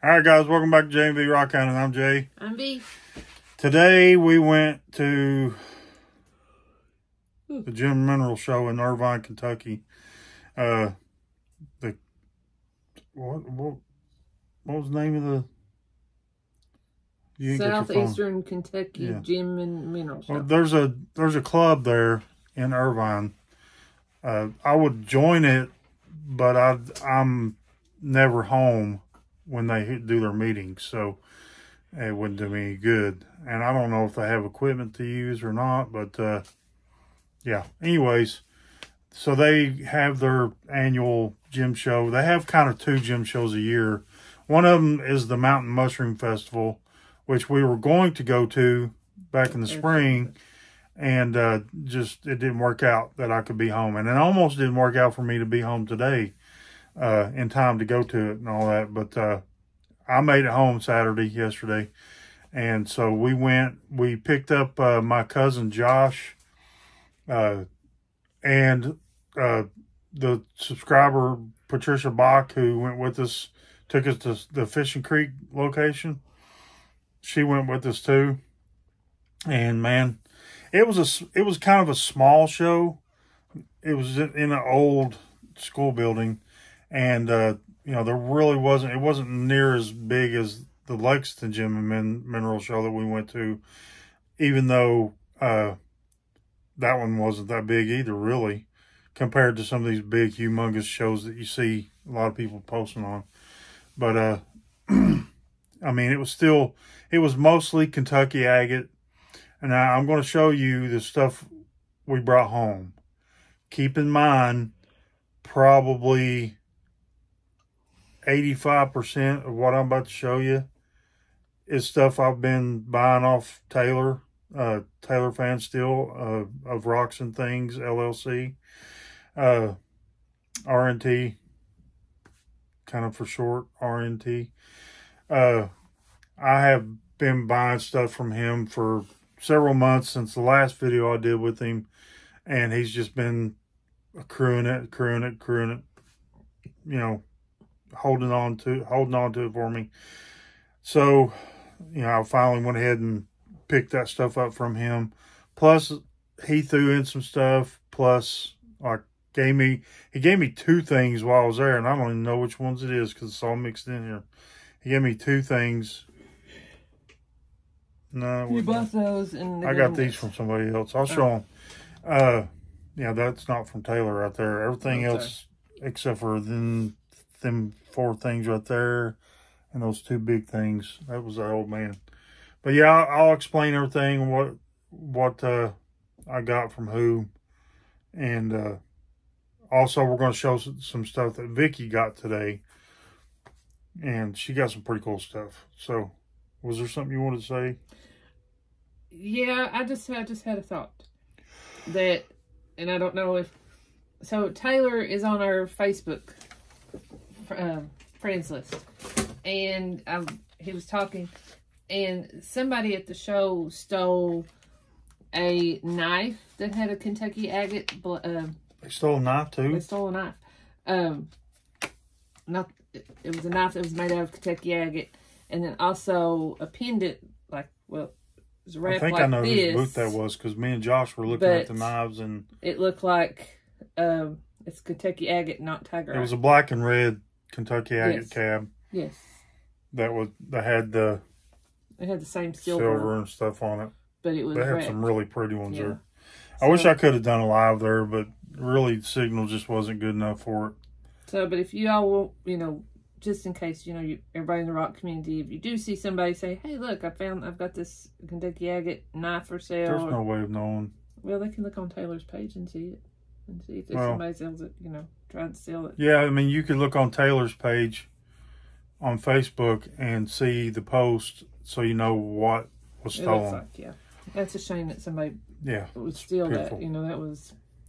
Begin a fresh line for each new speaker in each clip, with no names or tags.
All right, guys, welcome back to J&V Rockhound, and I'm Jay.
I'm B.
Today we went to the Gem Mineral Show in Irvine, Kentucky. What was the name of the
Southeastern Kentucky Gem and Mineral Show.
Well, there's a club there in Irvine. I would join it, but I'm never home when they do their meetings, so it wouldn't do me any good. And I don't know if they have equipment to use or not, but yeah. Anyways, so they have their annual gym show. They have kind of two gym shows a year. One of them is the Mountain Mushroom Festival, which we were going to go to back in the spring, and just it didn't work out that I could be home. And it almost didn't work out for me to be home today in time to go to it and all that. But I made it home yesterday. And so we picked up my cousin Josh and the subscriber Patricia Bach, who went with us, took us to the Fishing Creek location. She went with us too. And man, it was kind of a small show. It was in an old school building, and you know, it wasn't near as big as the Lexington Gem and Mineral Show that we went to, even though that one wasn't that big either, really, compared to some of these big, humongous shows that you see a lot of people posting on. But I mean, it was mostly Kentucky agate. And now I'm going to show you the stuff we brought home. Keep in mind, probably 85% of what I'm about to show you is stuff I've been buying off Taylor Fan Steel of Rocks and Things, LLC. RNT, kind of for short, RNT. I have been buying stuff from him for several months since the last video I did with him, and he's just been accruing it, you know, holding on to it for me. So, you know, I finally went ahead and picked that stuff up from him. Plus, he threw in some stuff. Plus, like, he gave me two things while I was there, and I don't even know which ones it is because it's all mixed in here. He gave me two things. No,
you bought those, and
I got these from somebody else. I'll show them. Yeah, that's not from Taylor right there. Everything else, except for them four things right there, and those two big things. That was our old man. But yeah, I'll explain everything, what I got from who, and also we're going to show some stuff that Vicky got today, and she got some pretty cool stuff. So, was there something you wanted to say?
Yeah, I just had a thought that, and I don't know if, so Taylor is on our Facebook friends list, and he was talking, and somebody at the show stole a knife that had a Kentucky agate.
They stole a knife too?
They stole a knife. It was a knife that was made out of Kentucky agate, and then also a pendant, like, well, it was wrapped like this. I think I know whose booth that was, because me and Josh were looking at the knives, and it looked like it's Kentucky agate, not tiger.
It was a black and red Kentucky agate cab.
Yes.
That had the
same silver
and stuff on it.
But it was
they had some really pretty ones there. I wish I could have done a live there, but really the signal just wasn't good enough for it.
So, but if you all will, you know, just in case, you know, everybody in the rock community, if you do see somebody say, hey, look, I've got this Kentucky agate knife for sale.
There's no way of knowing.
Well, they can look on Taylor's page and see it. And see if somebody sells it, you know, trying to sell it. Yeah,
I mean, you could look on Taylor's page on Facebook and see the post so you know what was stolen. It looks like,
yeah. That's a shame that somebody would steal
beautiful.
That. You know,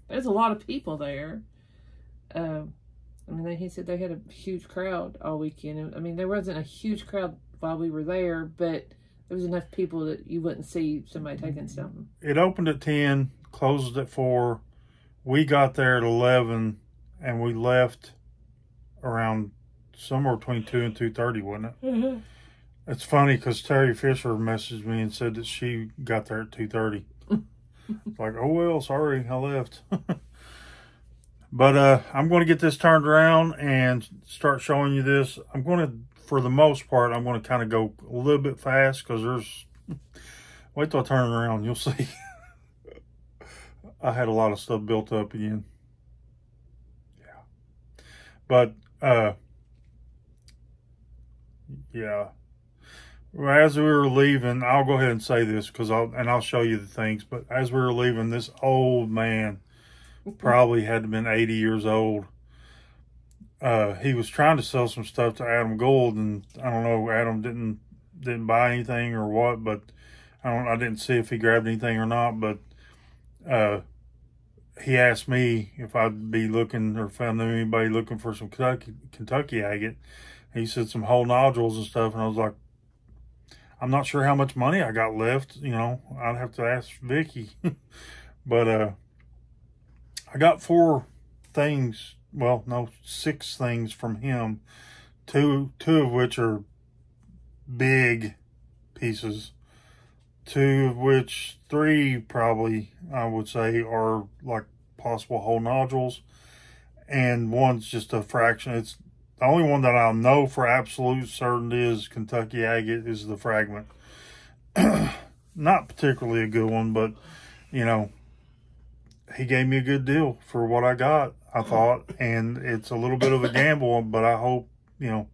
there's a lot of people there. I mean, he said they had a huge crowd all weekend. I mean, there wasn't a huge crowd while we were there, but there was enough people that you wouldn't see somebody taking something.
It opened at 10, closed at 4. We got there at 11, and we left around somewhere between 2 and 2:30, wasn't it?
Mm-hmm.
It's funny because Terry Fisher messaged me and said that she got there at 2:30. Like, oh well, sorry, I left. But I'm going to get this turned around and start showing you this. I'm going to, for the most part, I'm going to kind of go a little bit fast because there's, wait till I turn it around, you'll see. I had a lot of stuff built up again. Yeah. But, yeah. As we were leaving, I'll go ahead and say this because I'll show you the things. But as we were leaving, this old man, probably had to have been 80 years old. He was trying to sell some stuff to Adam Gould, and I don't know, Adam didn't buy anything or what, but I didn't see if he grabbed anything or not. But he asked me if I'd be looking, or if I knew anybody looking for some Kentucky agate. He said some whole nodules and stuff, and I was like, I'm not sure how much money I got left. You know, I'd have to ask Vicky. But I got 4 things, well, no, 6 things from him. Two of which are big pieces. 2 of which, 3 probably, I would say, are like possible whole nodules. And one's just a fraction. It's the only one that I know for absolute certainty is Kentucky agate is the fragment. Not particularly a good one, but, you know, he gave me a good deal for what I got, I thought. And it's a little bit of a gamble, but I hope, you know,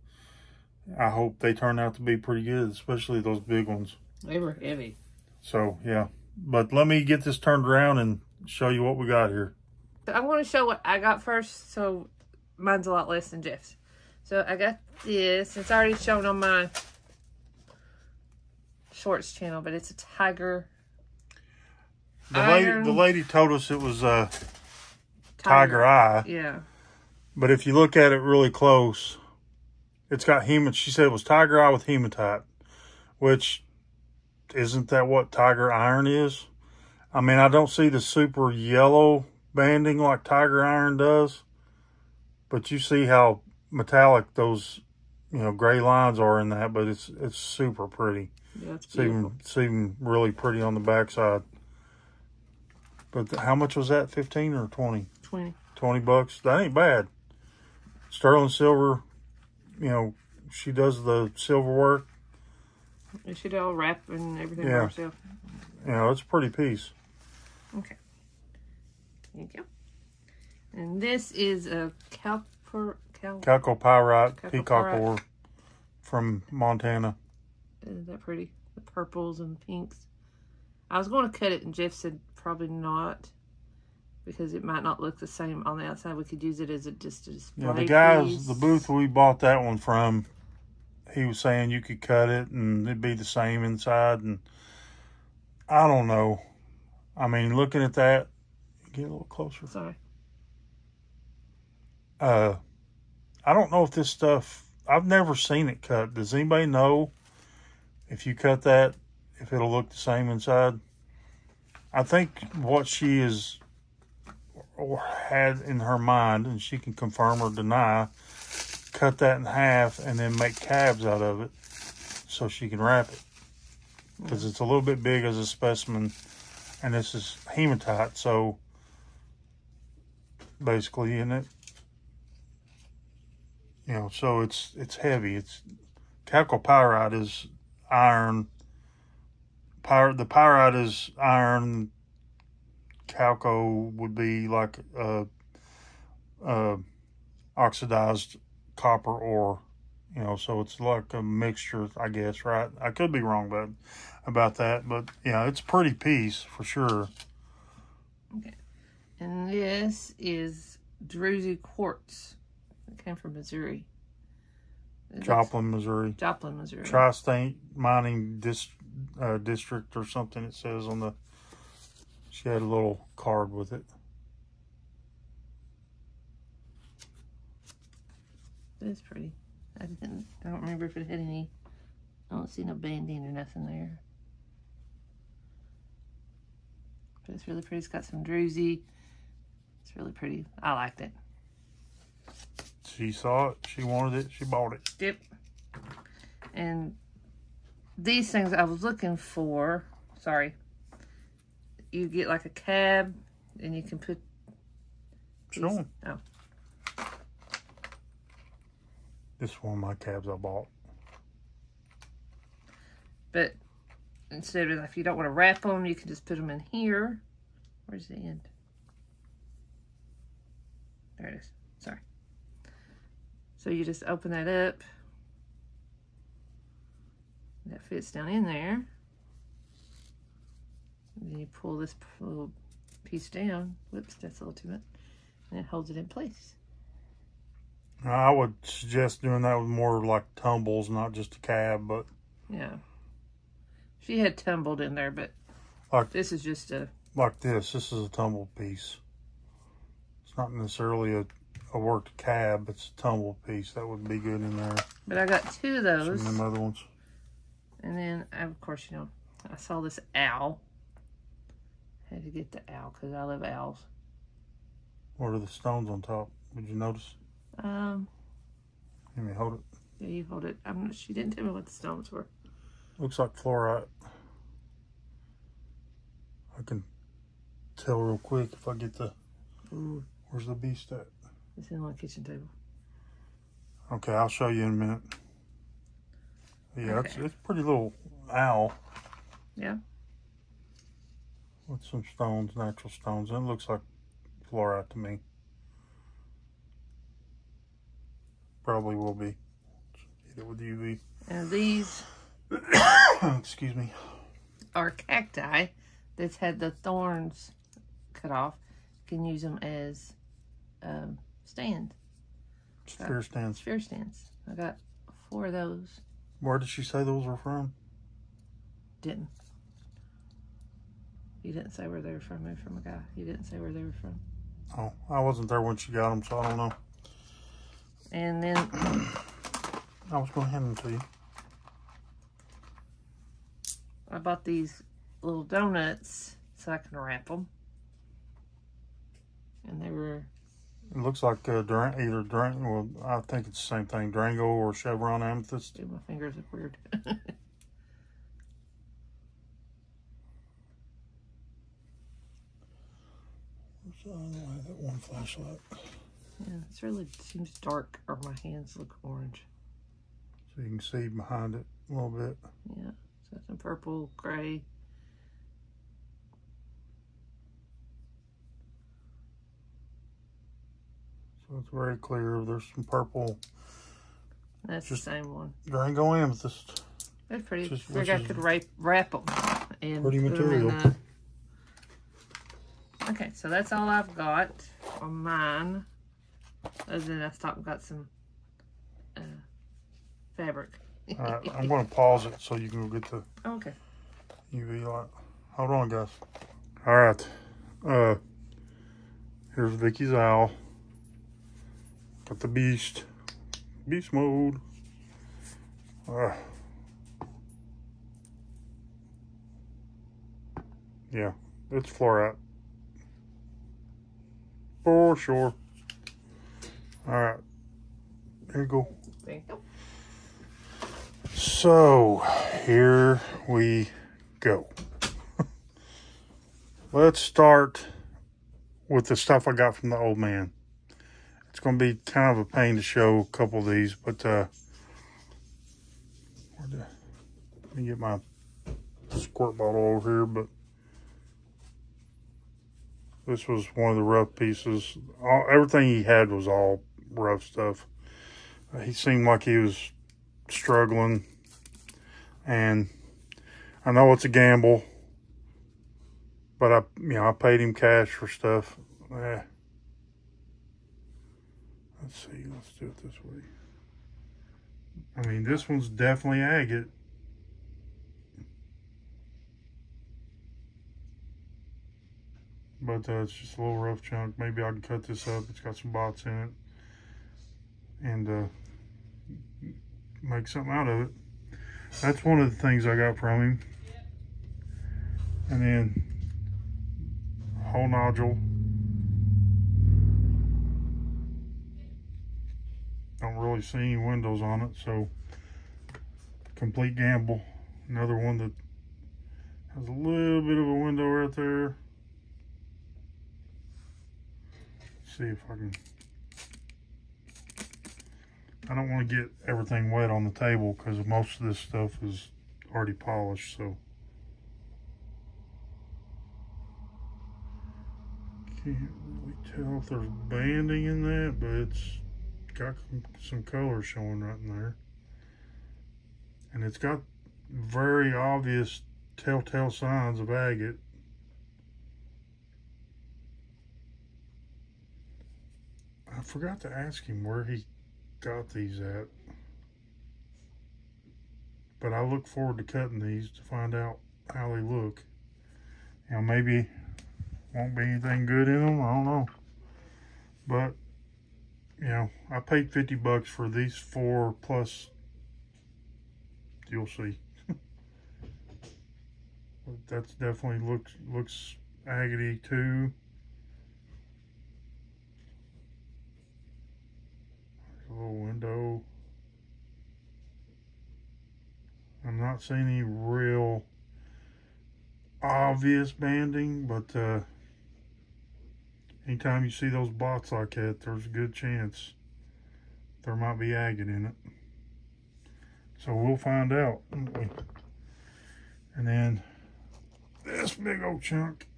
I hope they turn out to be pretty good, especially those big ones.
They were heavy.
So, yeah. But let me get this turned around and show you what we got here.
I'm going to show what I got first, so mine's a lot less than Jeff's. So I got this. It's already shown on my shorts channel, but it's a tiger.
The lady told us it was tiger eye.
Yeah.
But if you look at it really close, it's got she said it was tiger eye with hematite, which isn't that what tiger iron is? I mean, I don't see the super yellow banding like tiger iron does, but you see how metallic those, you know, gray lines are in that, but it's super pretty.
Yeah, it's beautiful.
It's even really pretty on the backside. But how much was that? 15 or 20?
20.
20 bucks. That ain't bad. Sterling silver, you know, she does the silver work.
And she did all wrap and everything by herself.
You know, it's a pretty piece.
Okay. There you go. And this is a
Chalcopyrite peacock ore from Montana.
Isn't that pretty? The purples and pinks. I was going to cut it, and Jeff said probably not, because it might not look the same on the outside. We could use it as just a display.
Yeah, the guys, the booth we bought that one from, he was saying you could cut it and it'd be the same inside. And I don't know. I mean, looking at that, get a little closer.
Sorry.
I don't know if this stuff, I've never seen it cut. Does anybody know if you cut that, if it'll look the same inside? I think what she is or had in her mind, and she can confirm or deny, cut that in half and then make cabs out of it so she can wrap it. Because it's a little bit big as a specimen, and this is hematite, so basically, in it, you know, so it's heavy. It's chalcopyrite is iron. The pyrite is iron. Chalco would be like oxidized copper ore, you know, so it's like a mixture, I guess, right? I could be wrong about that, but yeah, it's a pretty piece for sure.
Okay. And this is Druzy quartz. It came from Missouri.
Joplin, Missouri.
Joplin, Missouri.
Tri-State Mining District or something, it says on the, she had a little card with it.
It's pretty. I don't remember if it had any, I don't see no banding or nothing there. But it's really pretty. It's got some druzy. It's really pretty. I liked it.
She saw it. She wanted it. She bought it.
Yep. And these things I was looking for. Sorry. You get like a cab, and you can put.
Sure.
Oh.
This is one of my cabs I bought.
But instead of, if you don't want to wrap them, you can just put them in here. Where's the end? There it is. Sorry. So you just open that up. That fits down in there. And then you pull this little piece down. Whoops, that's a little too much. And it holds it in place.
I would suggest doing that with more like tumbles, not just a cab, but
yeah. She had tumbled in there, but
like
this is just a
like this. This is a tumble piece. It's not necessarily a worked cab. It's a tumble piece. That would be good in there.
But I got two of those.
Some of them other ones.
And then, of course, you know, I saw this owl. Had to get the owl because I love owls.
What are the stones on top? Did you notice? Let me hold it.
Yeah, you hold it. She didn't tell me what the stones were.
Looks like fluorite. I can tell real quick if I get the...
Ooh.
Where's the beast at?
It's in on the kitchen table.
Okay, I'll show you in a minute. Yeah,
Okay.
it's a pretty little owl.
Yeah.
With some stones, natural stones. And it looks like fluorite to me. Probably will be. Hit it with UV.
And these
Excuse me.
are cacti that's had the thorns cut off. You can use them as stands.
Sphere stands.
Sphere stands. I got 4 of those.
Where did she say those were from?
Didn't. He didn't say where they were from. They're from a guy. He didn't say where they were from.
Oh, I wasn't there when she got them, so I don't know.
And then
I was going to hand them to you.
I bought these little donuts so I can wrap them. And they were...
It looks like either well, I think it's the same thing, Durango or Chevron Amethyst.
Dude, my fingers are weird.
I don't have that one flashlight.
Yeah, it's really seems dark, or my hands look orange.
So you can see behind it a little bit.
Yeah, so some purple, gray.
So it's very clear. There's some purple.
That's the same one.
Durango Amethyst.
That's pretty.
Just,
I think I could wrap them. And
pretty
put 'em
material.
in a... Okay, so that's all I've got on mine. Other than I stopped and got some fabric.
All right, I'm going to pause it so you can go get the
Okay.
UV light. Hold on, guys. All right. Here's Vicky's owl. Got the beast. Beast mode. Yeah, it's fluorite. For sure. All right. Here you go.
Thank you.
So, here we go. Let's start with the stuff I got from the old man. It's going to be kind of a pain to show a couple of these, but let me get my squirt bottle over here, but this was one of the rough pieces. Everything he had was all rough stuff. He seemed like he was struggling, and I know it's a gamble, but I paid him cash for stuff. Let's see, let's do it this way. I mean, this one's definitely agate. But it's just a little rough chunk. Maybe I can cut this up. It's got some bots in it. And make something out of it. That's one of the things I got from him. And then whole nodule. really see any windows on it, so complete gamble. Another one that has a little bit of a window right there. Let's see if I can. I don't want to get everything wet on the table because most of this stuff is already polished, so. Can't really tell if there's banding in that, but it's got some color showing right in there. And it's got very obvious telltale signs of agate. I forgot to ask him where he got these at. But I look forward to cutting these to find out how they look. You know, maybe won't be anything good in them, I don't know. But, you know, I paid $50 for these 4 plus, you'll see. That's definitely looks agate-y too. There's a little window. I'm not seeing any real obvious banding, but anytime you see those bots like that, there's a good chance there might be agate in it. So we'll find out, won't we? And then this big old chunk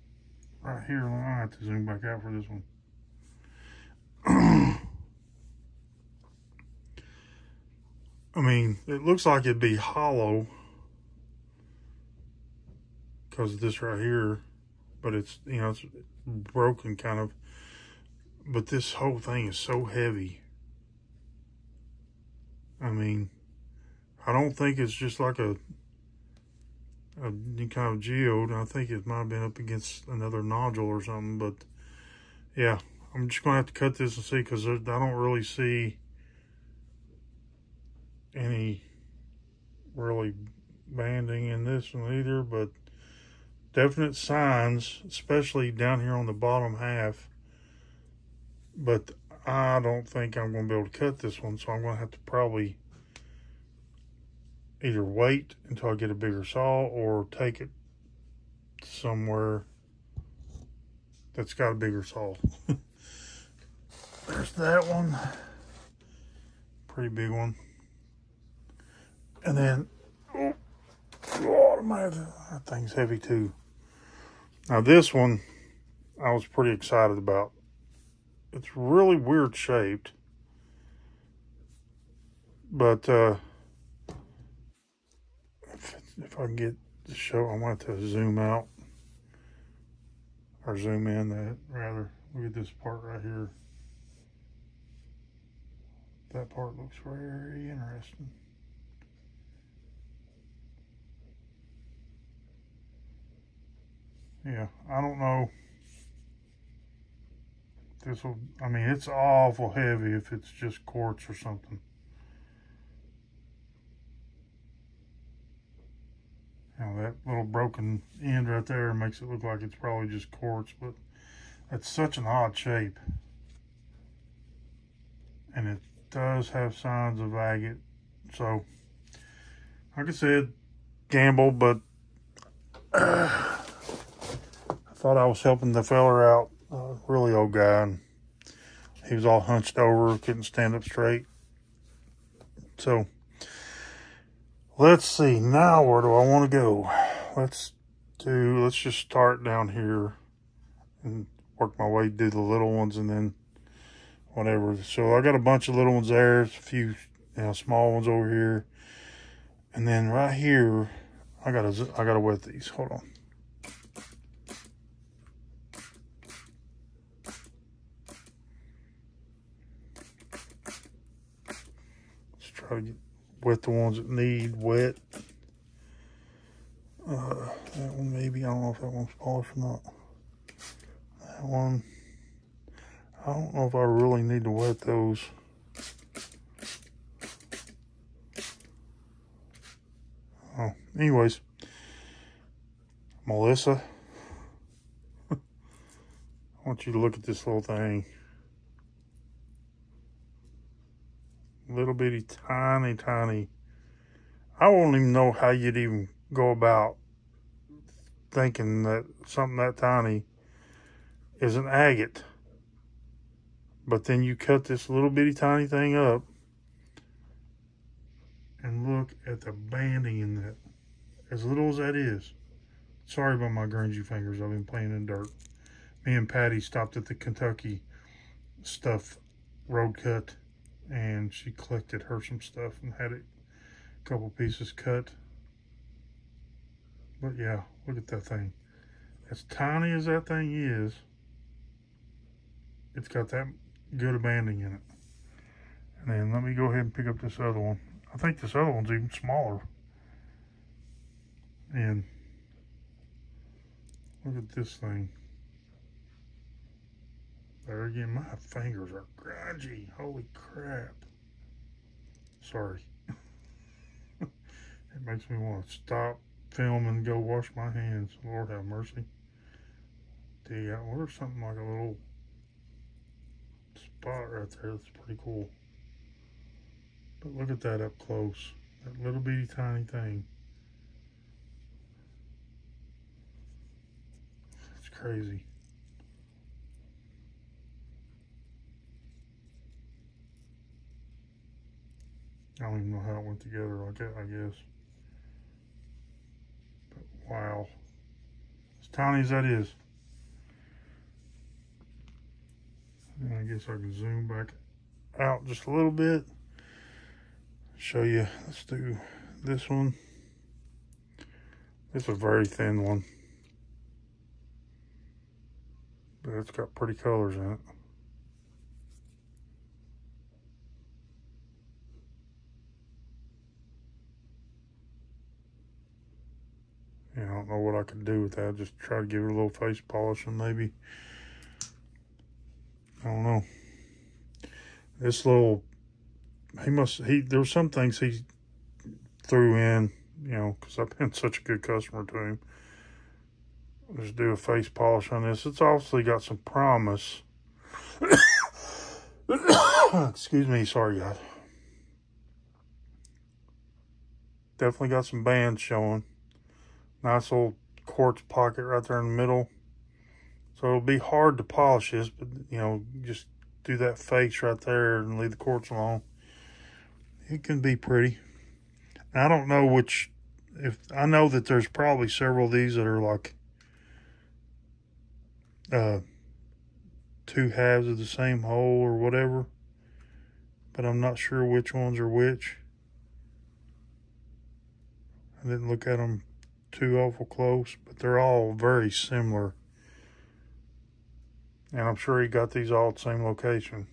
right here, I have to zoom back out for this one. I mean, it looks like it'd be hollow because of this right here, but it's, you know, it's broken kind of. But this whole thing is so heavy. I mean, I don't think it's just like a kind of geode. I think it might have been up against another nodule or something, but yeah, I'm just gonna have to cut this and see, because I don't really see any really banding in this one either, but definite signs, especially down here on the bottom half. But I don't think I'm going to be able to cut this one, so I'm going to have to probably either wait until I get a bigger saw or take it somewhere that's got a bigger saw. There's that one. Pretty big one. And then, oh, that thing's heavy too. Now this one, I was pretty excited about. It's really weird shaped. But if I can get the show, I want to zoom out. Or zoom in that, rather. Look at this part right here. That part looks very interesting. Yeah, I don't know. This will, I mean, it's awful heavy if it's just quartz or something. You know, that little broken end right there makes it look like it's probably just quartz, but it's such an odd shape. And it does have signs of agate. So, like I said, gamble, but I thought I was helping the feller out, really old guy, and he was all hunched over, couldn't stand up straight. So, let's see, now where do I want to go? Let's just start down here and work my way to the little ones, and then whatever. So I got a bunch of little ones there, a few, you know, small ones over here, and then right here I gotta wet these. Hold on. Let's try to wet the ones that need wet. That one maybe, I don't know if that one's polished or not. That one, I don't know if I really need to wet those. Oh, anyways, Melissa, I want you to look at this little thing. Little bitty, tiny, tiny. I won't even know how you'd even go about thinking that something that tiny is an agate. But then you cut this little bitty tiny thing up and look at the banding in that. As little as that is. Sorry about my grungy fingers. I've been playing in dirt. Me and Patty stopped at the Kentucky stuff road cut, and she collected her some stuff and had a couple pieces cut. But yeah, look at that thing. As tiny as that thing is, it's got that good of banding in it. And then let me go ahead and pick up this other one. I think this other one's even smaller. And look at this thing. There again, my fingers are grungy. Holy crap. Sorry. It makes me want to stop, film, and go wash my hands. Lord have mercy. Dig out. What if something like a little spot right there? That's pretty cool. But look at that up close. That little bitty tiny thing. It's crazy. I don't even know how it went together like that, I guess. But wow. As tiny as that is. And I guess I can zoom back out just a little bit. Show you. Let's do this one. It's a very thin one. But it's got pretty colors in it. Yeah, I don't know what I could do with that. Just try to give it a little face polish and maybe, I don't know. This little, there's some things he threw in, you know, because I've been such a good customer to him. Just do a face polish on this. It's obviously got some promise. Excuse me, sorry guys. Definitely got some bands showing. Nice little quartz pocket right there in the middle. So it'll be hard to polish this, but you know, just do that face right there and leave the quartz alone. It can be pretty. And I don't know which, I know that there's probably several of these that are like two halves of the same hole or whatever, but I'm not sure which ones are which. I didn't look at them too awful close, but they're all very similar. And I'm sure he got these all at the same location.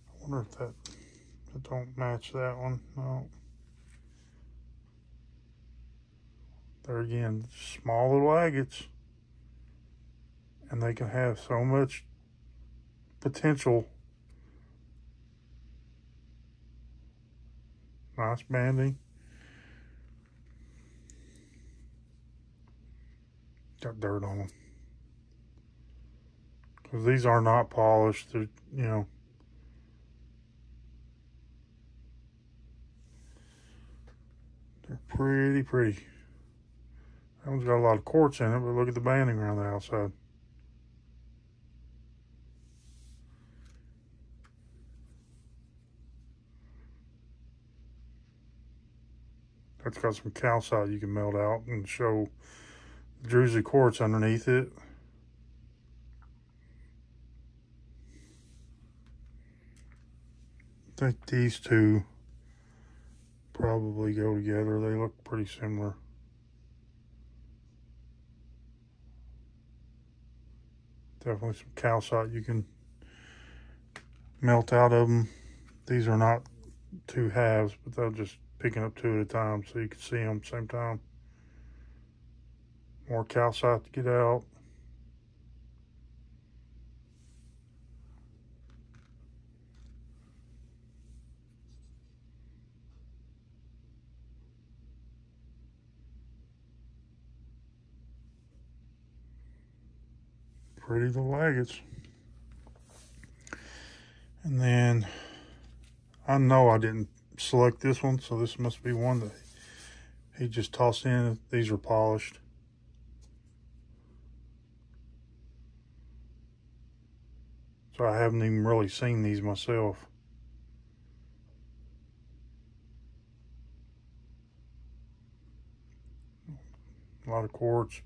I wonder if that don't match that one. No. There again, small little agates. And they can have so much potential. Nice banding. Got dirt on them. Because these are not polished. They're, you know. They're pretty pretty. That one's got a lot of quartz in it, but look at the banding around the outside. That's got some calcite you can melt out and show the druzy quartz underneath it. I think these two probably go together. They look pretty similar. Definitely some calcite you can melt out of them. These are not two halves, but they're just picking up two at a time so you can see them at the same time. More calcite to get out. Pretty little agates. And then I know I didn't select this one, so this must be one that he just tossed in. These are polished. So I haven't even really seen these myself. A lot of quartz,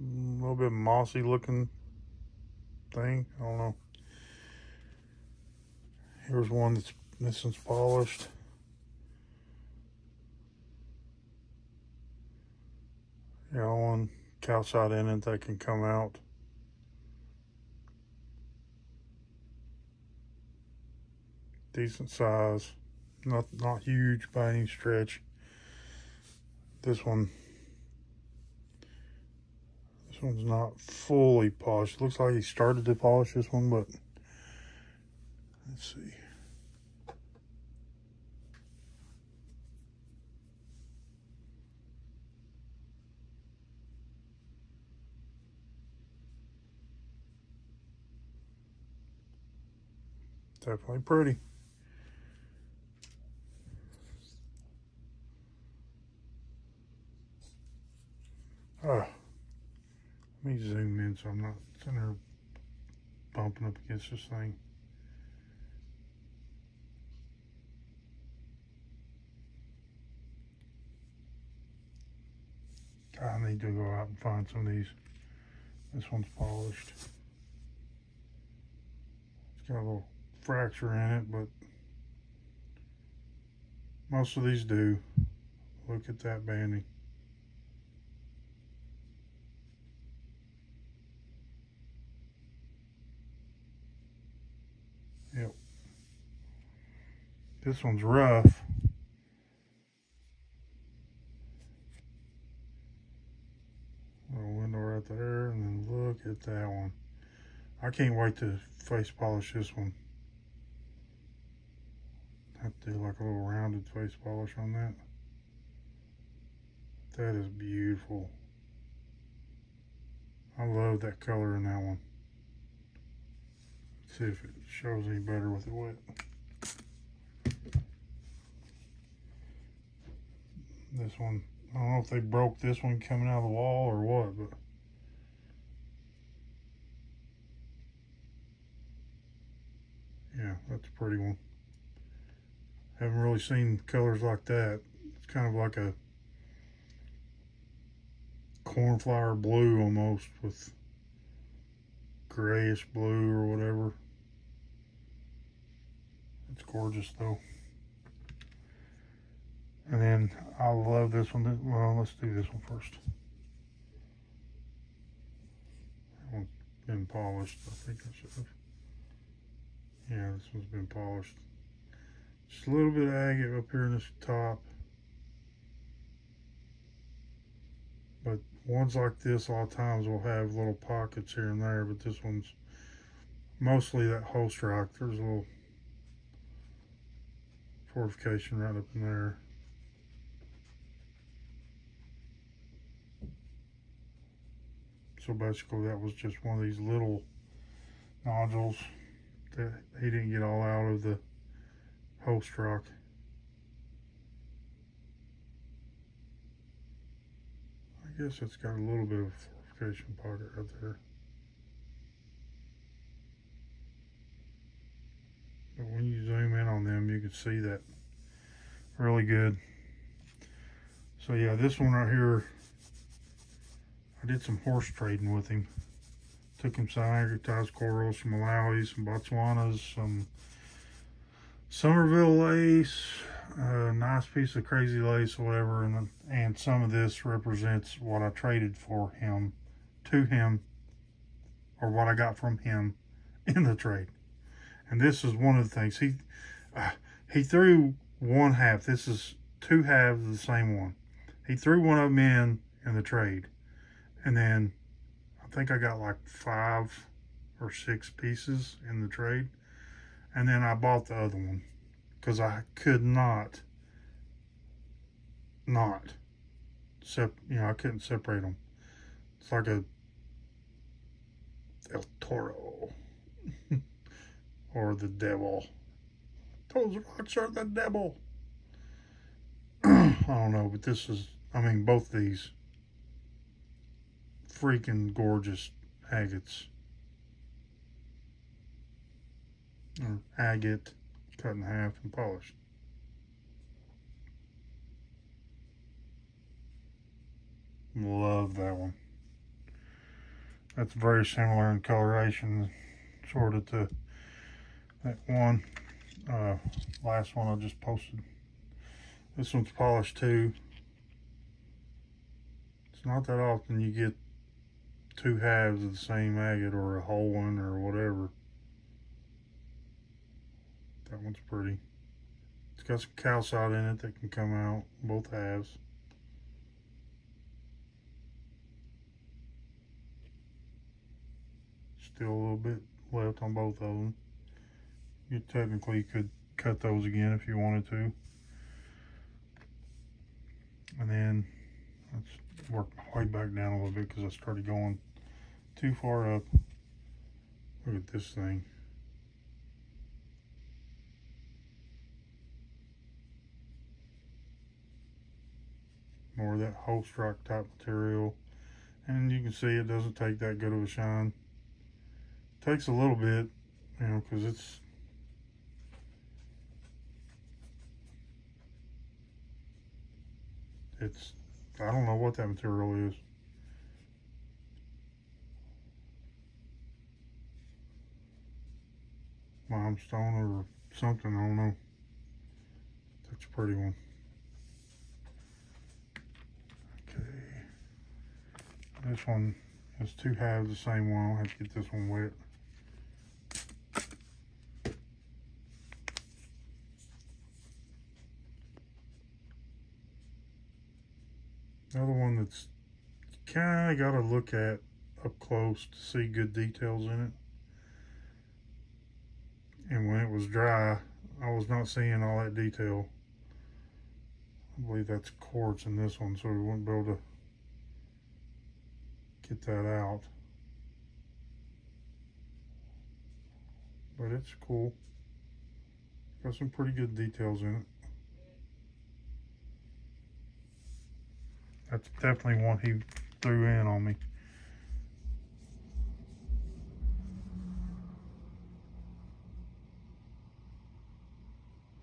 a little bit mossy looking thing. I don't know. Here's one that's this one's polished. Yeah, one calcite in it that can come out. Decent size, not huge by any stretch. This one's not fully polished. Looks like he started to polish this one, but let's see. Definitely pretty. Let me zoom in so I'm not sitting there bumping up against this thing. I need to go out and find some of these. This one's polished. It's got a little fracture in it, but most of these do. Look at that banding. Yep. This one's rough. Little window right there, and then look at that one. I can't wait to face polish this one. Have to do like a little rounded face polish on that. That is beautiful. I love that color in that one. Let's see if it shows any better with it wet. This one, I don't know if they broke this one coming out of the wall or what, but yeah, that's a pretty one. Haven't really seen colors like that. It's kind of like a cornflower blue almost, with grayish blue or whatever. It's gorgeous though. And then I love this one. Well, let's do this one first. That one's been polished. I think I should have. Yeah, this one's been polished. Just a little bit of agate up here in this top. But ones like this, a lot of times will have little pockets here and there, but this one's mostly that host rock. There's a little fortification right up in there. So basically that was just one of these little nodules that he didn't get all out of the host rock. I guess it's got a little bit of fortification pocket right there. But when you zoom in on them, you can see that really good. So yeah, this one right here, I did some horse trading with him. Took him some agritized corals, some Malawis, some Botswanas, some Somerville lace, a nice piece of crazy lace or whatever, and some of this represents what I traded for him, to him, or what I got from him in the trade. And this is one of the things. He threw one half. This is two halves of the same one. He threw one of them in the trade. And then I think I got like 5 or 6 pieces in the trade. And then I bought the other one because I could I couldn't separate them. It's like a El Toro or the devil Those rocks are the devil. I don't know, but this is, I mean, both these freaking gorgeous agates. Or agate, cut in half and polished. Love that one. That's very similar in coloration, sort of to that one. Last one I just posted. This one's polished too. It's not that often you get two halves of the same agate, or a whole one, or whatever. That one's pretty. It's got some calcite in it that can come out both halves. Still a little bit left on both of them. You technically could cut those again if you wanted to. And then let's work my way back down a little bit because I started going too far up. Look at this thing. More of that hole strike type material. And you can see it doesn't take that good of a shine. Takes a little bit, you know, because it's I don't know what that material is. Limestone or something, I don't know. That's a pretty one. Okay. This one has two halves the same one. I'll have to get this one wet. Another one that's kind of got to look at up close to see good details in it. And when it was dry, I was not seeing all that detail. I believe that's quartz in this one, so we wouldn't be able to get that out. But it's cool. Got some pretty good details in it. That's definitely one he threw in on me.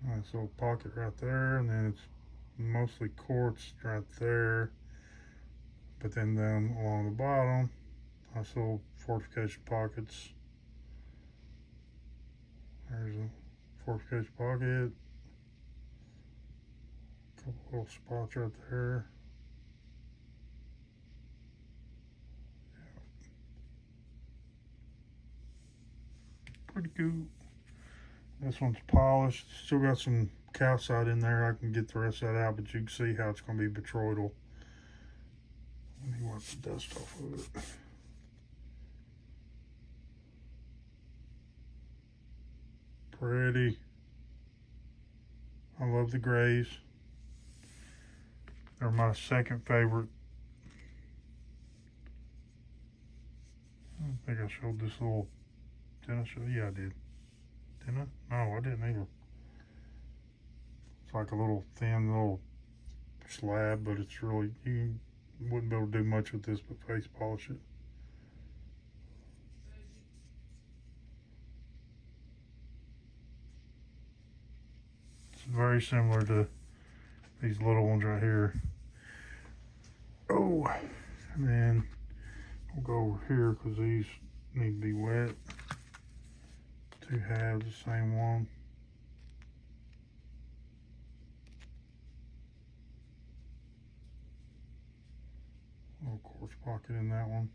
Nice little pocket right there, and then it's mostly quartz right there. But then down along the bottom, nice little fortification pockets. There's a fortification pocket. A couple little spots right there. Pretty cool. This one's polished. Still got some calcite in there. I can get the rest of that out, but you can see how it's going to be botryoidal. Let me wipe the dust off of it. Pretty. I love the grays. They're my second favorite. I think I showed this little. Didn't I show? Yeah, I did. Didn't I? No, I didn't either. It's like a little thin little slab, but it's really, you wouldn't be able to do much with this but face polish it. It's very similar to these little ones right here. Oh, and then we'll go over here because these need to be wet. Two halves, the same one. Little quartz pocket in that one.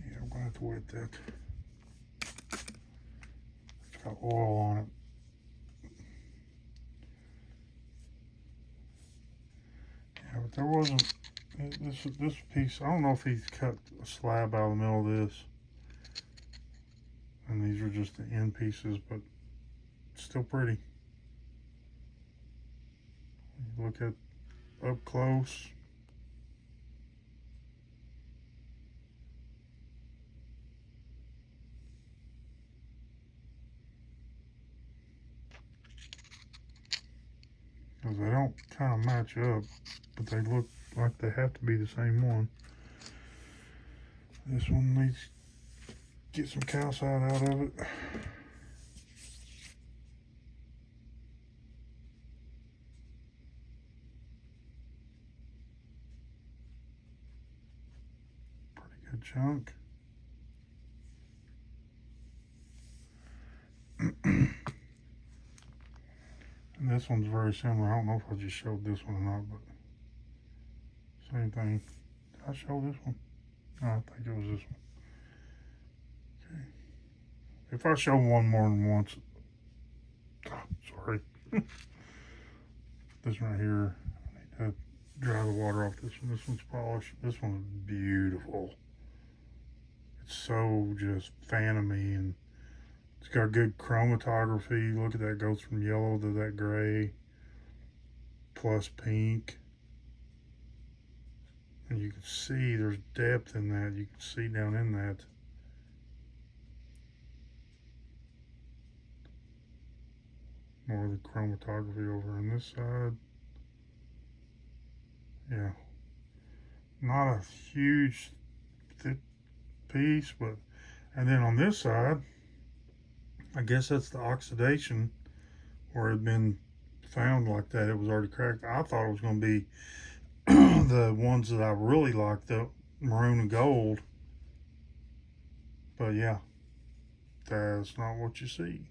Yeah, I'm gonna have to wet that. It's got oil on it. Yeah, but there wasn't. This piece, I don't know if he's cut a slab out of the middle of this. And these are just the end pieces, but still pretty. You look at up close. because they don't kind of match up, but they look like they have to be the same one. This one needs to get some calcite out of it. Pretty good chunk. And this one's very similar. I don't know if I just showed this one or not, but same thing. Did I show this one? No, I think it was this one. Okay. If I show one more than once, sorry. This one right here, I need to dry the water off this one. This one's polished. This one's beautiful. It's so just fan of me, and it's got good chromatography. Look at that, goes from yellow to that gray, plus pink. And you can see there's depth in that. You can see down in that. More of the chromatography over on this side. Yeah. Not a huge thick piece, but, and then on this side, I guess that's the oxidation where it had been found like that. It was already cracked. I thought it was going to be the ones that I really like, the maroon and gold. But yeah, that's not what you see.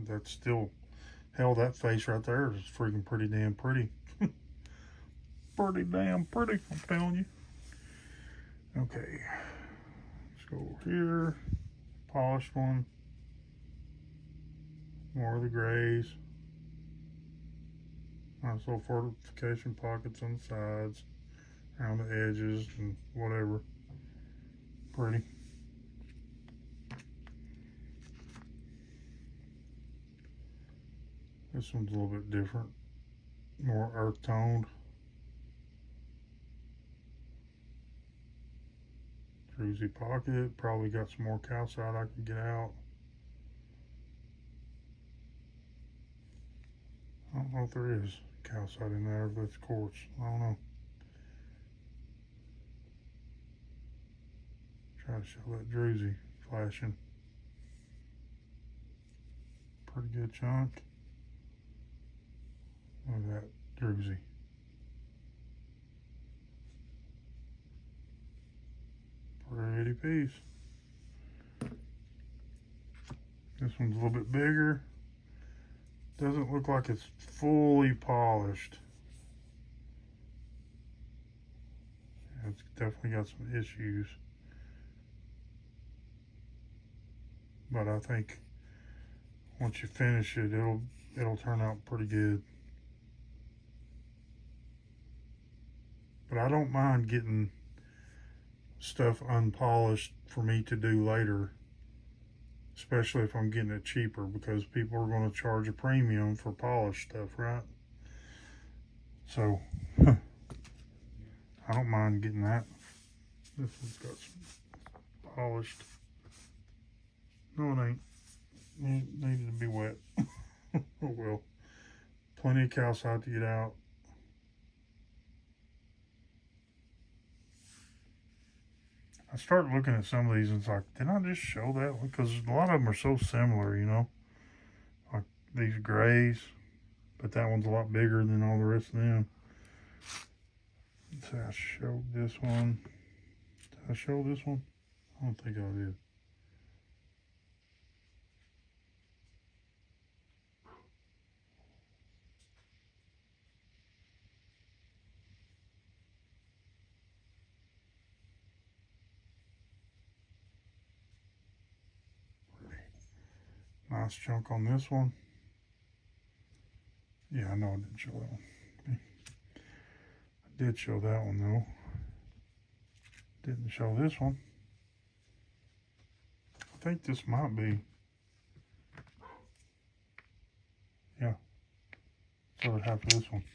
That's still, hell, that face right there is freaking pretty damn pretty. Pretty damn pretty, I'm telling you. Okay, let's go over here. Polished one. More of the grays. Nice little fortification pockets on the sides, around the edges, and whatever. Pretty. This one's a little bit different, more earth toned. Druzy pocket, probably got some more calcite I can get out. I don't know if there is calcite in there, if that's quartz, I don't know. Try to show that druzy flashing. Pretty good chunk. Look at that druzy. Pretty piece. This one's a little bit bigger. Doesn't look like it's fully polished. It's definitely got some issues. But I think once you finish it, it'll turn out pretty good. But I don't mind getting stuff unpolished for me to do later, especially if I'm getting it cheaper, because people are going to charge a premium for polished stuff, right? So I don't mind getting that. This one's got some polished. No, it ain't. It needed to be wet. Oh well. Plenty of calcite to get out. I start looking at some of these and it's like, didn't I just show that? Because a lot of them are so similar, you know? Like these grays, but that one's a lot bigger than all the rest of them. So I showed this one. Did I show this one? I don't think I did. Nice chunk on this one. Yeah, I know I didn't show that one. I did show that one though. Didn't show this one. I think this might be. Yeah. So it'd have this one.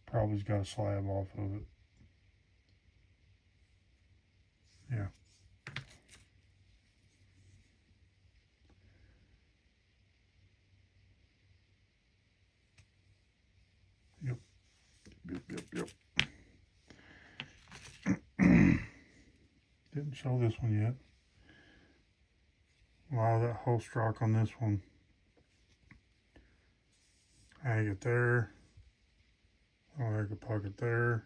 Probably's got a slab off of it. Yeah. Didn't show this one yet. A lot of that holster rock on this one. Agate there. Agate pocket there.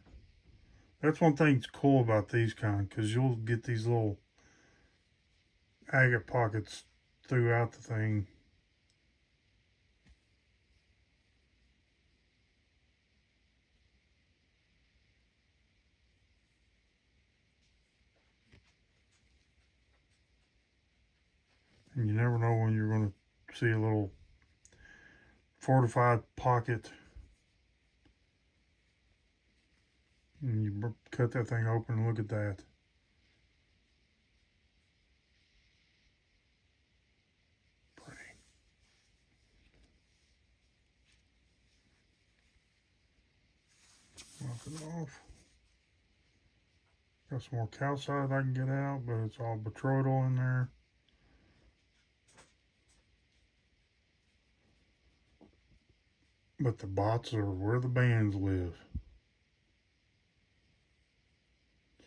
That's one thing that's cool about these kind, because you'll get these little agate pockets throughout the thing. And you never know when you're going to see a little fortified pocket. And you cut that thing open and look at that. Pretty. Knock it off. Got some more calcite I can get out, but it's all botryoidal in there. But the bots are where the bands live.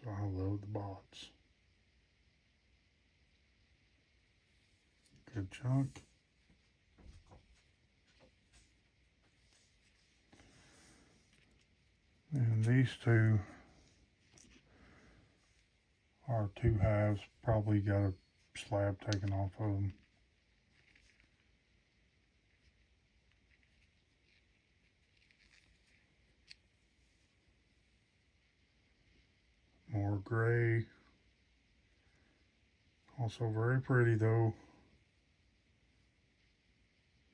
So I love the bots. Good chunk. And these two are 2 halves. Probably got a slab taken off of them. More gray. Also very pretty though.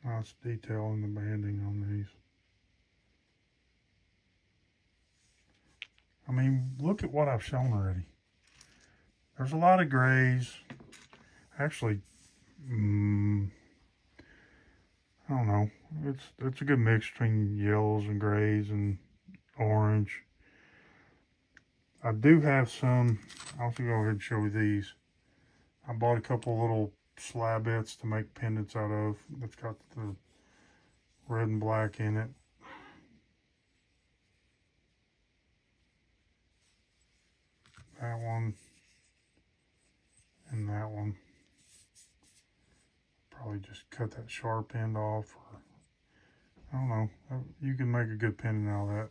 Nice detail in the banding on these. I mean, look at what I've shown already. There's a lot of grays. Actually, I don't know. It's a good mix between yellows and grays and orange. I do have some. I'll have to go ahead and show you these. I bought a couple little slabettes to make pendants out of. That's got the red and black in it. That one and that one. Probably just cut that sharp end off, or I don't know. You can make a good pendant out of that.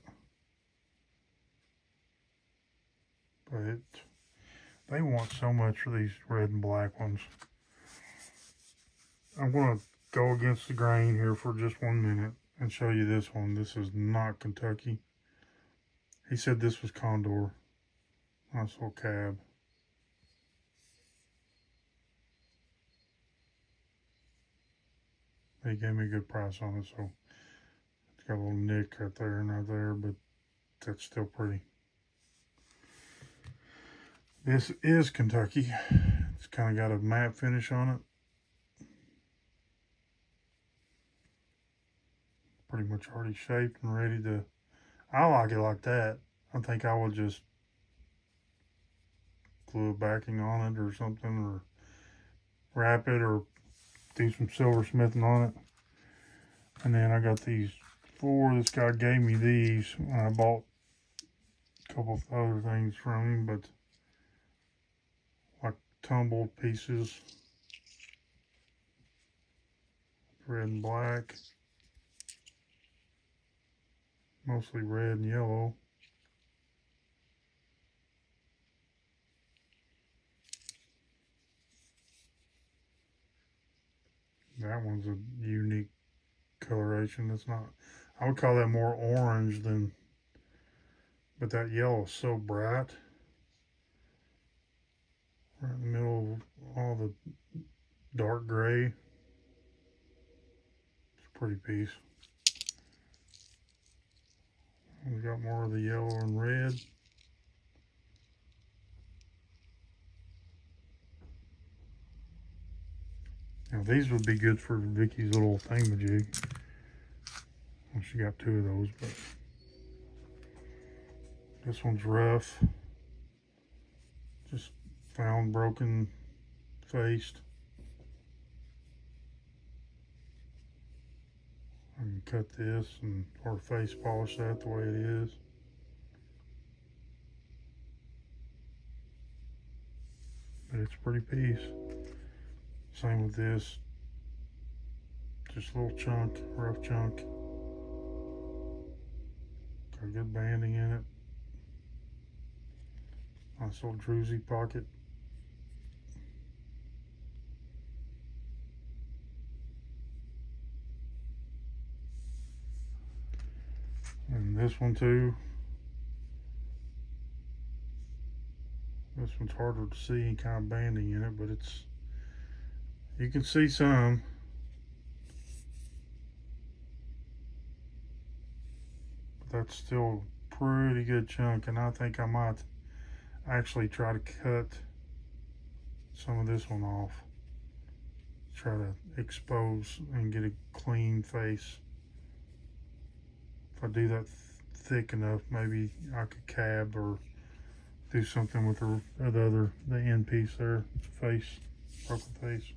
But they want so much for these red and black ones. I'm going to go against the grain here for just 1 minute and show you this one. This is not Kentucky. He said this was Condor. Nice little cab. They gave me a good price on it, so it's got a little nick right there and right there, but that's still pretty. This is Kentucky. It's kind of got a matte finish on it. Pretty much already shaped and ready to... I like it like that. I think I would just glue a backing on it or something, or wrap it, or do some silversmithing on it. And then I got these 4. This guy gave me these when I bought a couple of other things from him, but like tumbled pieces, red and black, mostly red and yellow. That one's a unique coloration. That's not, I would call that more orange than, but that yellow is so bright. Right in the middle of all the dark gray. It's a pretty piece. We got more of the yellow and red. Now these would be good for Vicky's little thingamajig. Well, she got 2 of those, but this one's rough. Just found broken faced. I can cut this and or face polish that the way it is. but it's a pretty piece. Same with this. Just a little chunk, rough chunk. Got good banding in it. Nice little druzy pocket. And this one too. This one's harder to see and kind of banding in it, but it's, you can see some. But that's still a pretty good chunk, and I think I might actually try to cut some of this one off. Try to expose and get a clean face. If I do that thick enough, maybe I could cab or do something with the end piece there, face, broken face.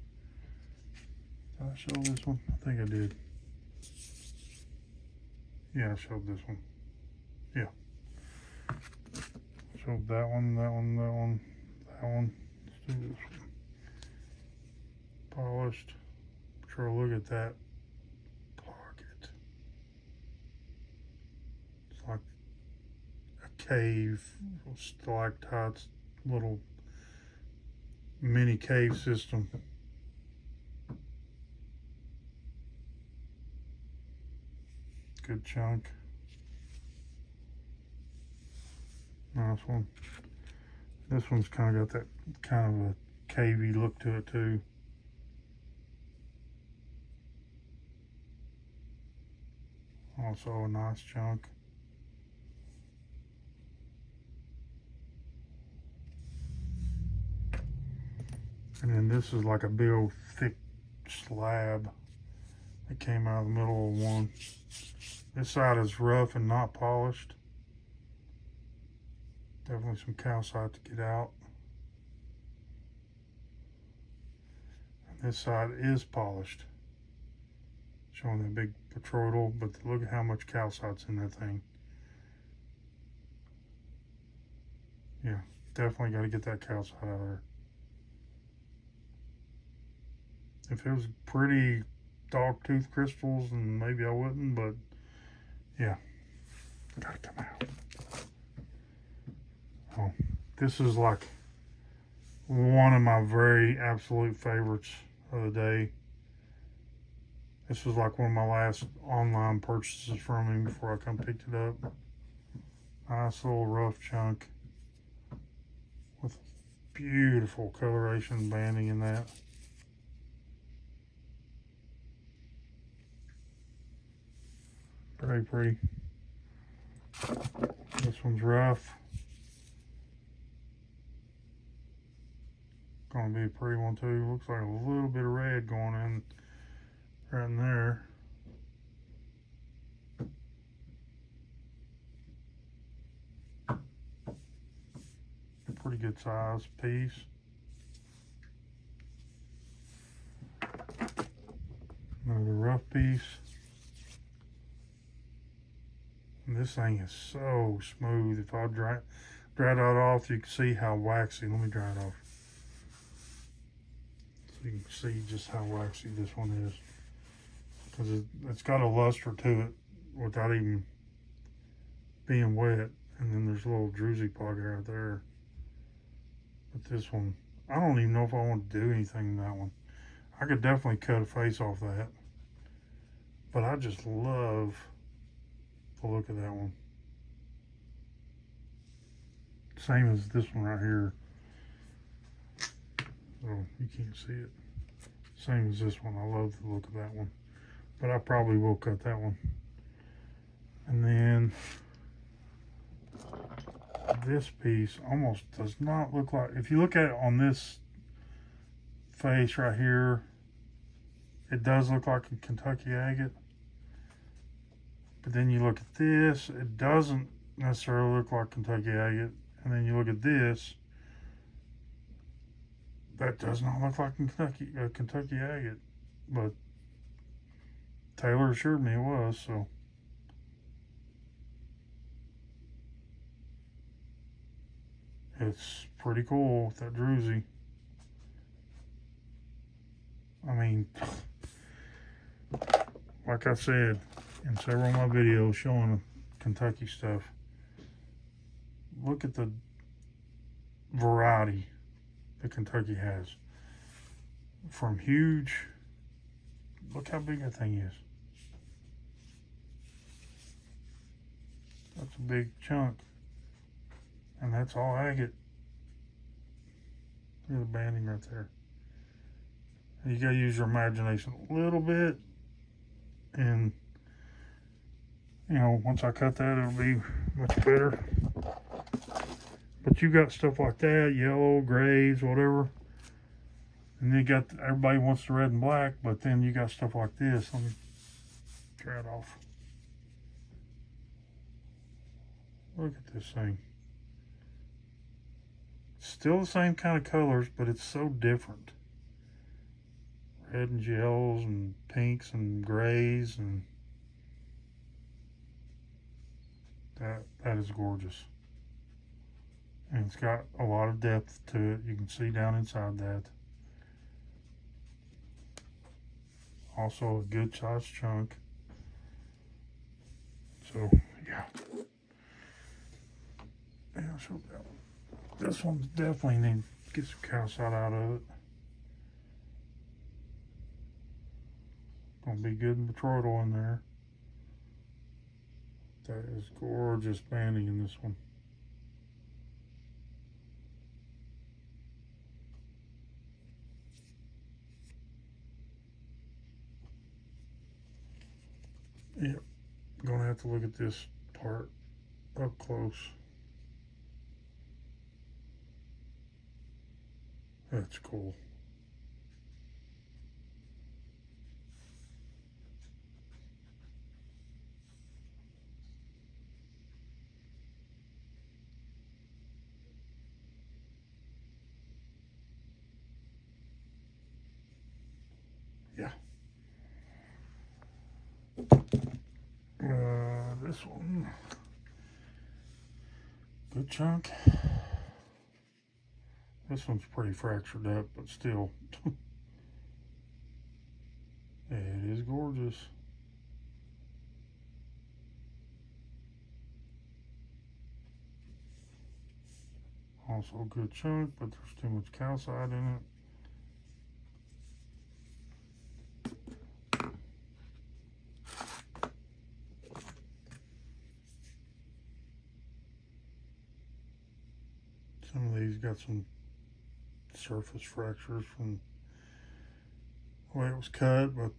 Did I show this one? I think I did. Yeah, I showed this one. Yeah. Showed that one, that one, that one, that one. Let's do this one. Polished. Sure, look at that pocket. It's like a cave, stalactites, little mini cave system. Good chunk. Nice one. This one's kind of got that kind of a cavey look to it too. Also a nice chunk. And then this is like a big old thick slab that came out of the middle of one. This side is rough and not polished. Definitely some calcite to get out. And this side is polished. Showing that big petroidal, but look at how much calcite's in that thing. Yeah, definitely got to get that calcite out of there. If it was pretty dog tooth crystals, and maybe I wouldn't, but yeah, gotta come out. Oh, this is like one of my very absolute favorites of the day. This was like one of my last online purchases from him before I come picked it up. Nice little rough chunk with beautiful coloration banding in that. Very pretty. This one's rough. Gonna be a pretty one too. Looks like a little bit of red going in right in there. Pretty good size piece. Another rough piece. And this thing is so smooth. If I dry that off, you can see how waxy. Let me dry it off. So you can see just how waxy this one is. Because it's got a luster to it without even being wet. And then there's a little druzy pocket right there. But this one, I don't even know if I want to do anything in that one. I could definitely cut a face off that. But I just love the look of that one. Same as this one right here. Oh, you can't see it. Same as this one. I love the look of that one. But I probably will cut that one. And then this piece almost does not look like, if you look at it on this face right here, it does look like a Kentucky agate. But then you look at this, it doesn't necessarily look like Kentucky agate. And then you look at this, that does not look like Kentucky agate. But Taylor assured me it was, so. It's pretty cool with that druzy. I mean, like I said in several of my videos showing Kentucky stuff, look at the variety that Kentucky has. From huge, look how big that thing is. That's a big chunk. And that's all agate. Look at the banding right there. You gotta use your imagination a little bit, and you know, once I cut that, it'll be much better. But you got stuff like that, yellow, grays, whatever, and then you got, everybody wants the red and black, but then you got stuff like this. Let me try it off. Look at this thing. It's still the same kind of colors, but it's so different. Red and yellows and pinks and grays, and that is gorgeous. And it's got a lot of depth to it. You can see down inside that. Also a good sized chunk. So yeah. Yeah, I'll show that one. This one's definitely need to get some calcite out of it. Gonna be good matroidal in there. That is gorgeous banding in this one. Yep, gonna have to look at this part up close. That's cool. Yeah. This one, good chunk. This one's pretty fractured up, but still, it is gorgeous. Also a good chunk, but there's too much calcite in it. Some of these got some surface fractures from the way it was cut, but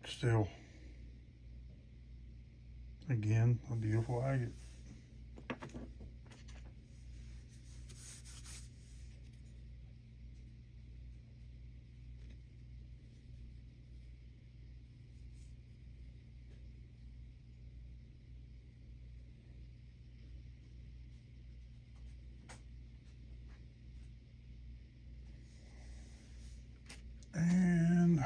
still, again, a beautiful agate. And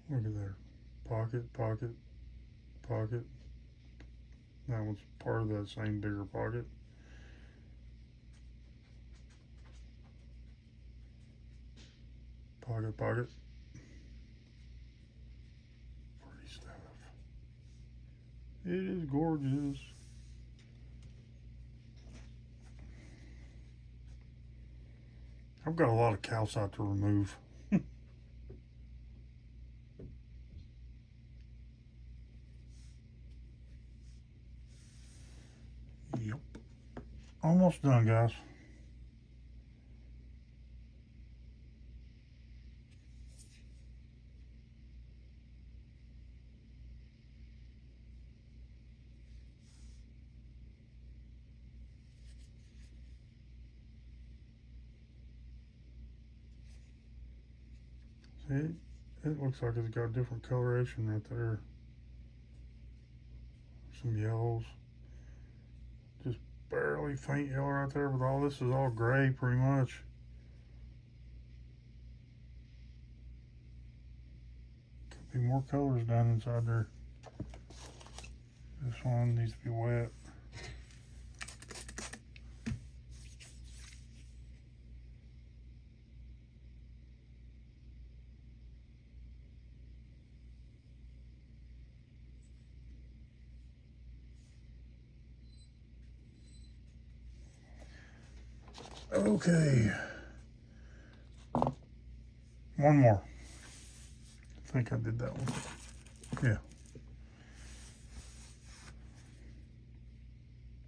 look at there. Pocket, pocket, pocket. That one's part of that same bigger pocket. Pocket, pocket. Pretty stuff. It is gorgeous. I've got a lot of calcite to remove. Yep. Almost done, guys. See, it looks like it's got different coloration right there. Some yellows. Just barely faint yellow right there, but all this is all gray pretty much. Could be more colors down inside there. This one needs to be wet. Okay. One more. I think I did that one. Yeah.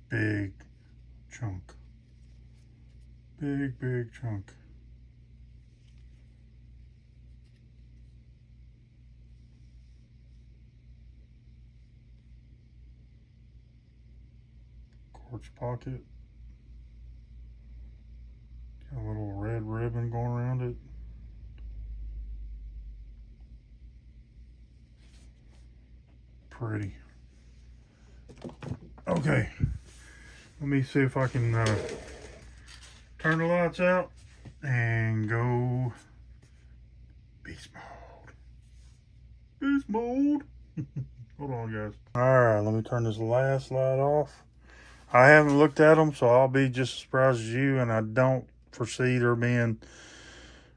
Big chunk. Big chunk. Quartz pocket. Got a little red ribbon going around it. Pretty. Okay. Let me see if I can turn the lights out and go beast mode. Beast mode. Hold on, guys. All right, let me turn this last light off. I haven't looked at them, so I'll be just as surprised as you, and I don't foresee there being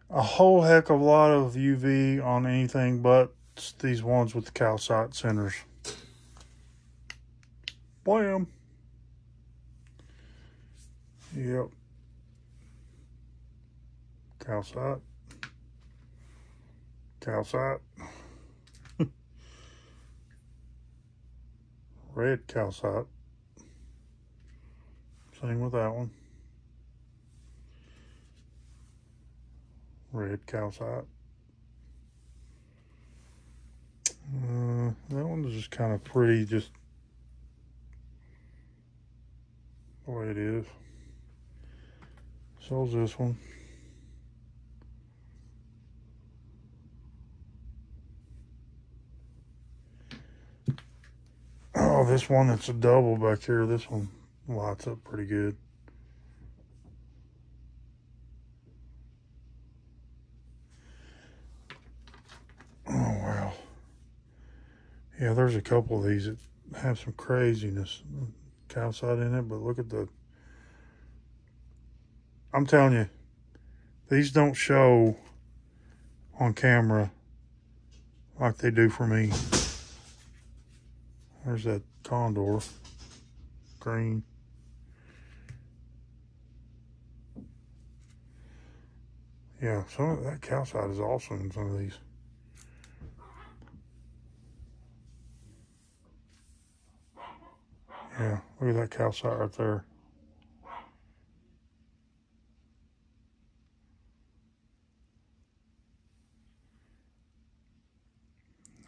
a whole heck of a lot of UV on anything but these ones with the calcite centers. Blam. Yep. Calcite. Calcite. Red calcite. Same with that one. Red calcite. That one's just kind of pretty, just the way it is. So's this one. Oh, this one that's a double back here. This one lights up pretty good. Oh, wow. Yeah, there's a couple of these that have some craziness calcite in it, but look at the... I'm telling you, these don't show on camera like they do for me. There's that condor, green. Yeah, some of that calcite is awesome in some of these. Yeah, look at that calcite right there.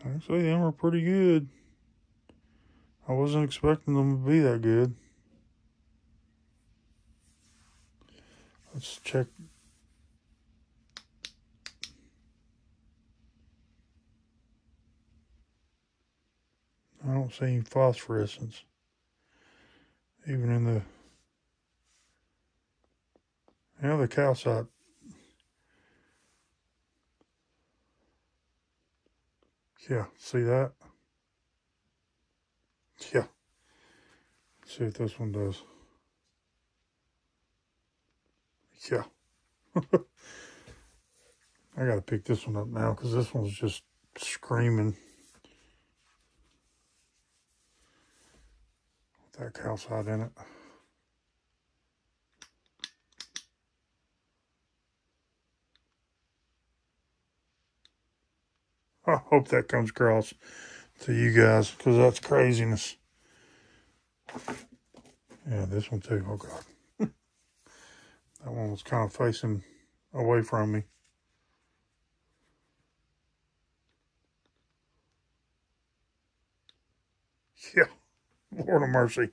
Actually, them are pretty good. I wasn't expecting them to be that good. Let's check. I don't see any phosphorescence. Even in the... Yeah, the calcite. Yeah, see that? Yeah. Let's see what this one does. Yeah. I gotta pick this one up now because this one's just screaming. With that calcite in it. I hope that comes across to you guys because that's craziness. Yeah, this one too. Oh, God. That one was kind of facing away from me. Yeah, Lord of mercy.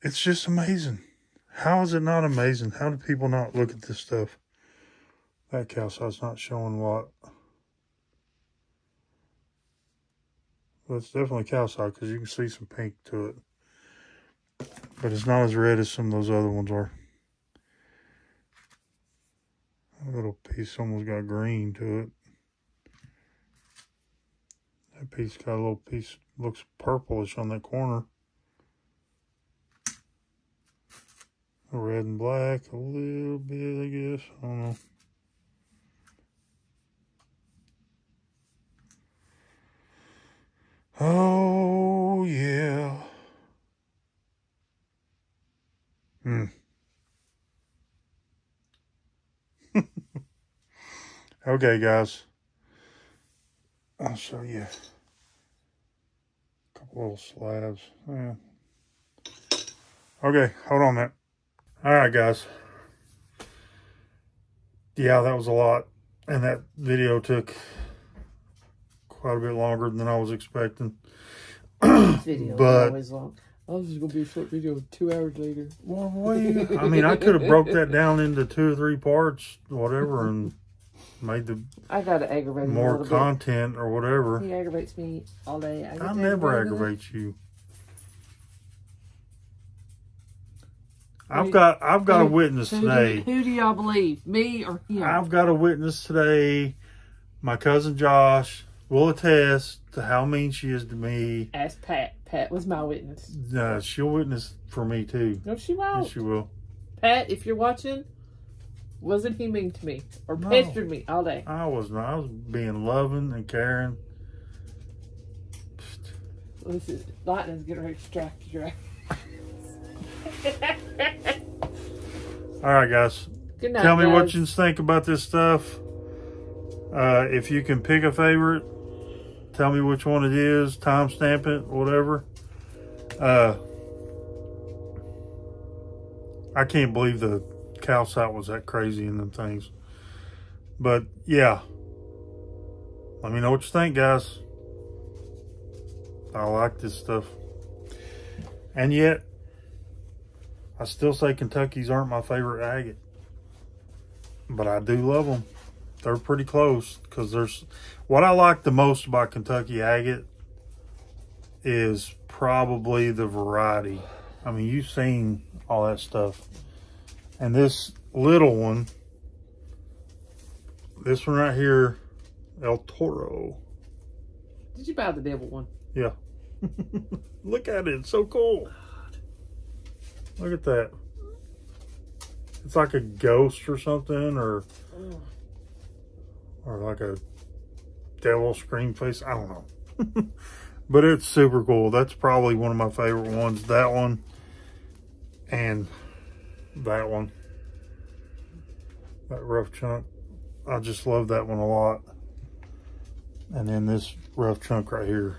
It's just amazing. How is it not amazing? How do people not look at this stuff? That calcite's not showing what. But it's definitely calcite because you can see some pink to it. But it's not as red as some of those other ones are. A little piece almost got green to it. That piece got a little piece, looks purplish on that corner. Red and black, a little bit, I guess. I don't know. Oh, yeah. Okay, guys. I'll show you a couple little slabs. Yeah. Okay, hold on a minute. All right, guys. Yeah, that was a lot. And that video took quite a bit longer than I was expecting.
Video
But
always long. Oh, this is gonna be a short video 2 hours later.
Well, wait. I mean, I could have broke that down into 2 or 3 parts, whatever, and made the
I gotta aggravate him
more
a little
content or whatever.
bit. He aggravates me all day.
I never aggravate you. I've got a witness today.
Who do y'all believe, me or him?
I've got a witness today. My cousin Josh will attest to how mean she is to me.
Ask Pat. Pat was my witness.
She'll witness for me too.
No, she won't.
Yes, she will.
Pat, if you're watching, wasn't he mean to me or pestered me all day?
I was not. I was being loving and caring.
This is lightning's getting ready to strike you.
All right, guys.
Good night.
Tell me what
guys.
you think about this stuff. If you can pick a favorite, tell me which one it is. Timestamp it, whatever. I can't believe the calcite was that crazy in them things. But yeah, let me know what you think, guys. I like this stuff. And yet, I still say Kentuckies aren't my favorite agate. But I do love them. They're pretty close. Because there's... What I like the most about Kentucky agate is probably the variety. I mean, you've seen all that stuff. And this little one, this one right here, El Toro.
Did you buy the devil one?
Yeah. Look at it. It's so cool. Look at that. It's like a ghost or something, or like a devil scream face. I don't know. But it's super cool. That's probably one of my favorite ones. That one and that one. That rough chunk. I just love that one a lot. And then this rough chunk right here.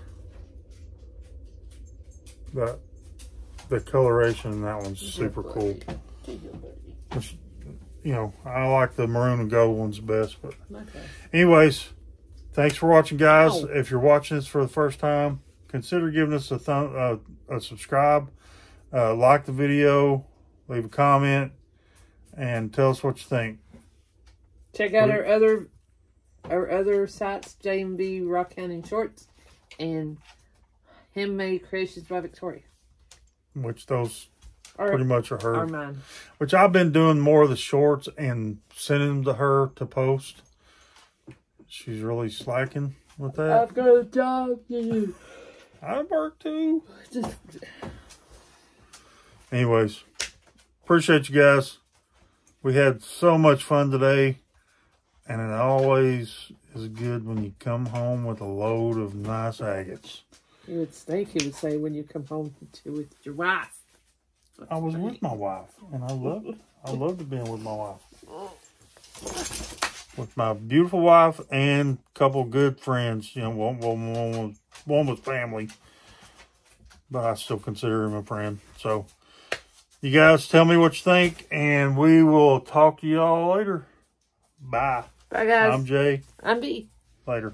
The coloration in that one's super cool. Which, you know, I like the maroon and gold ones best. But anyways, thanks for watching, guys. If you're watching this for the first time, consider giving us a subscribe, like the video, leave a comment, and tell us what you think.
Check out our other sites, J&B Rock County Shorts and Handmade Creations by Victoria.
Which those pretty much are her.
Are mine.
Which I've been doing more of the shorts and sending them to her to post. She's really slacking with that.
I've got a job to do.
I work too. Anyways, appreciate you guys. We had so much fun today. And it always is good when you come home with a load of nice agates.
You would think he would say when you come home with your wife.
I was with my wife, and I loved it. I loved being with my wife. With my beautiful wife and a couple good friends. You know, one was family. But I still consider him a friend. So, you guys tell me what you think, and we will talk to y'all later. Bye.
Bye, guys.
I'm Jay.
I'm B.
Later.